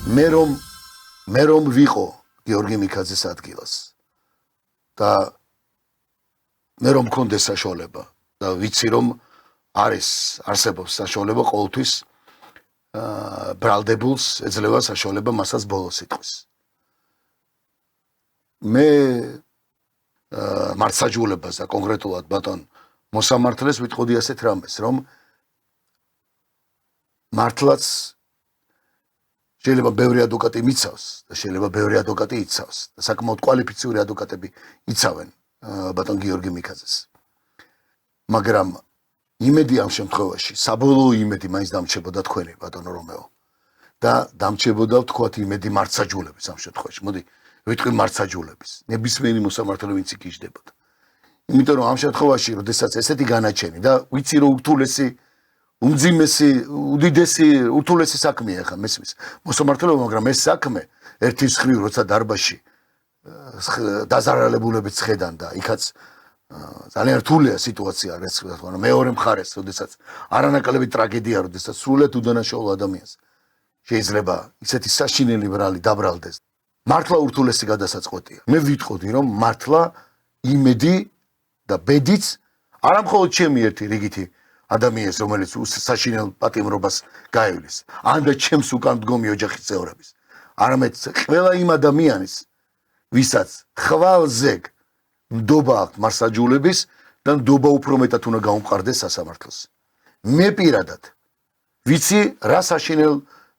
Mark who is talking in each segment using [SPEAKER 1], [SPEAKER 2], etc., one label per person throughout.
[SPEAKER 1] მე რომ ვიყო გიორგი მიქაძის ადგილას და მე რომ მქონდეს საშუალება და ვიცი რომ არსებობს საშუალება ყოველთვის ბრალდებულს ეძლევა საშუალება მასაც ბოლოს იტყვის. მე მართლმსაჯულებაზე კონკრეტულად ბატონ მოსამართლეს ვიტყოდი ასეთ რამეს, რომ მართლაც შეიძლება ბევრი ადვოკატი მიცავს და შეიძლება ბევრი ადვოკატი იცავს და საკმაოდ კვალიფიციური ადვოკატები იცავენ ბატონ გიორგი მიქაძეს. მაგრამ იმედი ამ შემთხვევაში, საბოლოო იმედი მაინც დამრჩებოდა თქვენი ბატონო რომეო და დამრჩებოდა ვთქვათ იმედი მართლმსაჯულების ამ შემთხვევაში. მოდი ვიტყვი მართლმსაჯულების. ნებისმიერი მოსამართლე ვინც იგიჟდებოდა. იმიტომ რომ ამ შემთხვევაში, როდესაც ესეთი განაჩენი და ვიცი რომ ურთულესი უმძიმესი, უდიდესი, ურთულესი საქმეა ხა მესმის. მოსამართლეობა, მაგრამ ეს საქმე ერთის ხრივ როცა დარბაზში დაზარალებულებით ხედან და იქაც ძალიან რთულია სიტუაცია, რაც თქვა, მეორე მხარეს, როდესაც არანაკლები ტრაგედია, როდესაც სრულად უდანაშაულ ადამიანს შეიძლება ისეთი საშინელი ბრალი დაბრალდეს. მართლა ურთულესი გადასაწყვეტია. მე ვიტყოდი, რომ მართლა იმედი და ბედიც არა მხოლოდ ჩემი ერთი რიგითი ადამიანს, რომელიც საშინელ პატიმრობას გაივლის, ან და ჩემს უკან მდგომი ოჯახის წევრების, არამედ ყველა იმ ადამიანის, ვისაც ხვალზე ნდობა აქვს მართლმსაჯულების და ნდობა უფრო მეტად უნდა გაუმყარდეს სასამართლოს. მე პირადად ვიცი რა საშინელ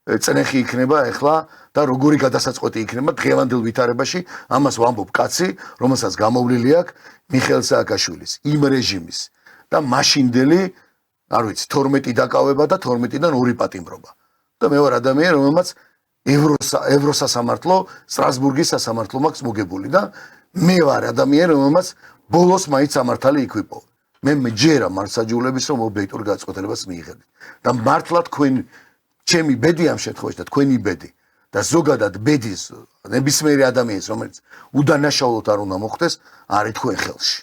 [SPEAKER 1] წნეხი იქნება ახლა და როგორი გადასაწყვეტი იქნება დღევანდელ ვითარებაში, ამას ვამბობ კაცი, რომელსაც გამოვლილი აქვს მიხეილ სააკაშვილის იმ რეჟიმის და მაშინდელი, არ ვიცი, 12 დაკავება და 12-დან 2 პატიმრობა. და მე ვარ ადამიანი, რომელმაც ევროსასამართლო, სტრასბურგის სასამართლო მაქვს მოგებული და მე ვარ ადამიანი, რომელმაც ბოლოს მაინც სამართალი იქვიპო. მე მჯერა მართლმსაჯულების რომ ობიექტურ გადაწყვეტილებას მიიღებთ. და მართლა თქვენ ჩემი ბედი ამ შემთხვევაში და თქვენი ბედი და ზოგადად ბედის ნებისმიერი ადამიანის, რომელიც უდანაშაულოდ არ უნდა მოხდეს, არის თქვენ ხელში.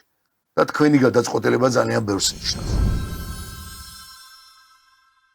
[SPEAKER 1] და თქვენი გადაწყვეტილება ძალიან ბევრს ნიშნავს.